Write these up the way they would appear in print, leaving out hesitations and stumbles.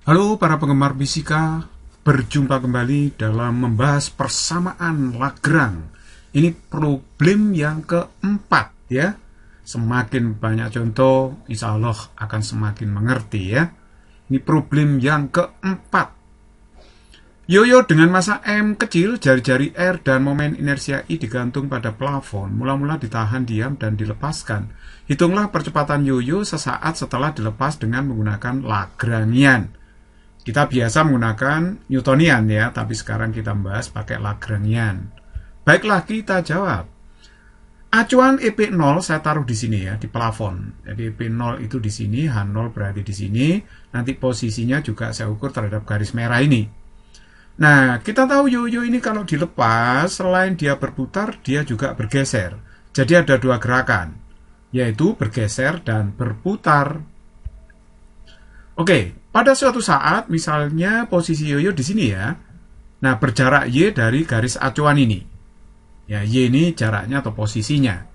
Halo para penggemar fisika, berjumpa kembali dalam membahas persamaan Lagrange. Ini problem yang keempat ya. Semakin banyak contoh, insya Allah akan semakin mengerti ya. Ini problem yang keempat. Yoyo dengan massa M kecil, jari-jari R dan momen inersia I digantung pada plafon. Mula-mula ditahan diam dan dilepaskan. Hitunglah percepatan yoyo sesaat setelah dilepas dengan menggunakan Lagrangian. Kita biasa menggunakan Newtonian ya, tapi sekarang kita bahas pakai Lagrangian. Baiklah, kita jawab. Acuan EP0 saya taruh di sini ya, di plafon. Jadi EP0 itu di sini, H0 berarti di sini. Nanti posisinya juga saya ukur terhadap garis merah ini. Nah, kita tahu yoyo ini kalau dilepas, selain dia berputar, dia juga bergeser. Jadi ada dua gerakan, yaitu bergeser dan berputar. Oke, pada suatu saat, misalnya posisi yoyo di sini ya. Nah, berjarak Y dari garis acuan ini. Ya, Y ini jaraknya atau posisinya.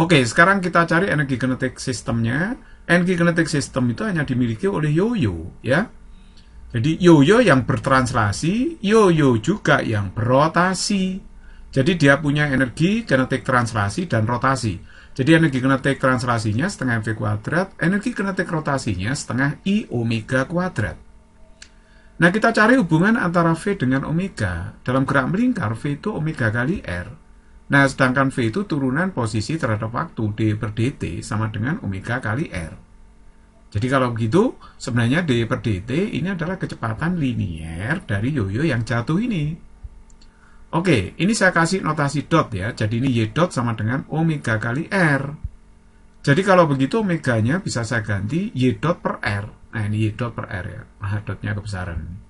Oke, sekarang kita cari energi kinetik sistemnya. Energi kinetik sistem itu hanya dimiliki oleh yoyo ya. Jadi yoyo yang bertranslasi, yoyo juga yang berotasi. Jadi dia punya energi kinetik translasi dan rotasi. Jadi energi kinetik translasinya setengah V kuadrat, energi kinetik rotasinya setengah I omega kuadrat. Nah, kita cari hubungan antara V dengan omega. Dalam gerak melingkar, V itu omega kali R. Nah, sedangkan V itu turunan posisi terhadap waktu, D per dt sama dengan omega kali R. Jadi kalau begitu, sebenarnya D per dt ini adalah kecepatan linier dari yoyo yang jatuh ini. Oke, ini saya kasih notasi dot ya. Jadi ini Y dot sama dengan omega kali R. Jadi kalau begitu omeganya bisa saya ganti Y dot per R. Nah, ini Y dot per R ya. Nah, dotnya kebesaran.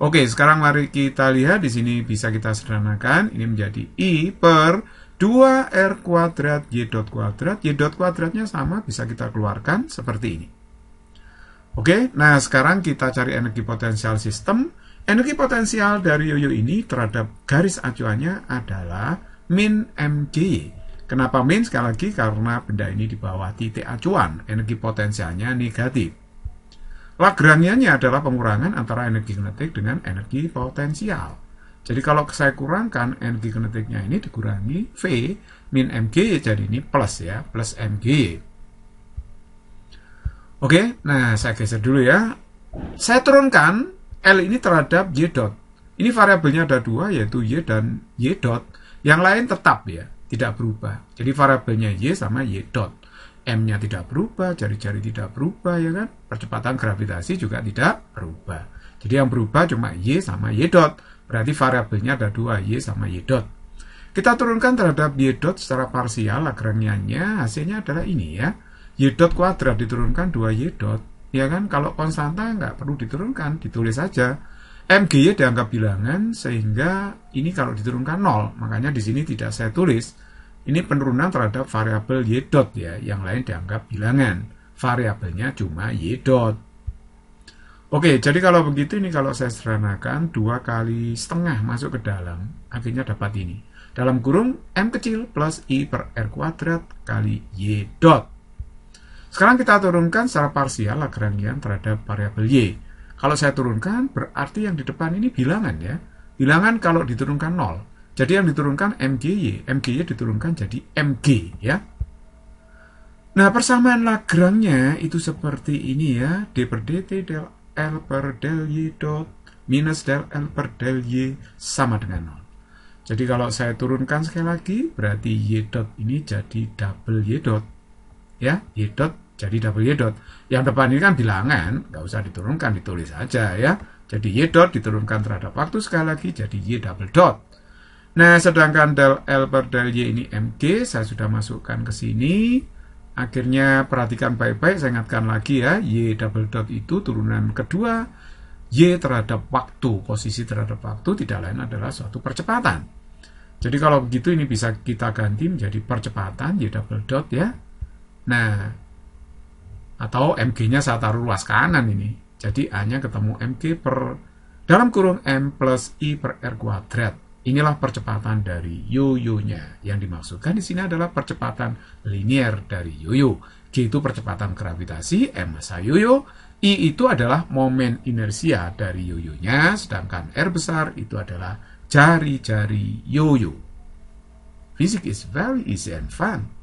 Oke, sekarang mari kita lihat di sini bisa kita sederhanakan. Ini menjadi I per 2R kuadrat Y dot kuadrat. Y dot kuadratnya sama, bisa kita keluarkan seperti ini. Oke, nah sekarang kita cari energi potensial sistem. Energi potensial dari yoyo ini terhadap garis acuannya adalah min mg. Kenapa min? Sekali lagi karena benda ini di bawah titik acuan. Energi potensialnya negatif. Lagrangiannya adalah pengurangan antara energi kinetik dengan energi potensial. Jadi kalau saya kurangkan energi kinetiknya ini dikurangi V min mg, jadi ini plus ya, plus mg. Oke, nah saya geser dulu ya. Saya turunkan L ini terhadap Y dot. Ini variabelnya ada dua, yaitu Y dan Y dot. Yang lain tetap ya, tidak berubah. Jadi variabelnya Y sama Y dot. M-nya tidak berubah, jari-jari tidak berubah ya kan. Percepatan gravitasi juga tidak berubah. Jadi yang berubah cuma Y sama Y dot. Berarti variabelnya ada dua, Y sama Y dot. Kita turunkan terhadap Y dot secara parsial, Lagrangiannya hasilnya adalah ini ya. Y dot kuadrat diturunkan 2Y dot. Ya kan, kalau konstanta nggak perlu diturunkan, ditulis saja. MGY dianggap bilangan, sehingga ini kalau diturunkan 0. Makanya di sini tidak saya tulis. Ini penurunan terhadap variabel Y dot ya, yang lain dianggap bilangan. Variabelnya cuma Y dot. Oke, jadi kalau begitu ini kalau saya sederhanakan 2 kali setengah masuk ke dalam, akhirnya dapat ini. Dalam kurung M kecil plus I per R kuadrat kali Y dot. Sekarang kita turunkan secara parsial Lagrangian terhadap variabel Y. Kalau saya turunkan, berarti yang di depan ini bilangan ya. Bilangan kalau diturunkan 0. Jadi yang diturunkan MGY. MGY diturunkan jadi MG ya. Nah, persamaan Lagrange-nya itu seperti ini ya. D per dt del L per del Y dot minus del L per del Y sama dengan 0. Jadi kalau saya turunkan sekali lagi, berarti Y dot ini jadi double Y dot. Ya, Y dot jadi double Y dot. Yang depan ini kan bilangan, nggak usah diturunkan, ditulis saja ya. Jadi Y dot diturunkan terhadap waktu sekali lagi, jadi Y double dot. Nah, sedangkan del L per del Y ini mg, saya sudah masukkan ke sini. Akhirnya perhatikan baik-baik, saya ingatkan lagi ya, Y double dot itu turunan kedua, Y terhadap waktu, posisi terhadap waktu tidak lain adalah suatu percepatan. Jadi kalau begitu ini bisa kita ganti menjadi percepatan Y double dot ya. Nah, atau MG-nya saya taruh luas kanan ini. Jadi A-nya ketemu MG per dalam kurung M plus I per R kuadrat. Inilah percepatan dari yoyonya. Yang dimaksudkan di sini adalah percepatan linier dari yoyo. G itu percepatan gravitasi, M massa yoyo, I itu adalah momen inersia dari yoyonya, sedangkan R besar itu adalah jari-jari yoyo. Physics is very easy and fun.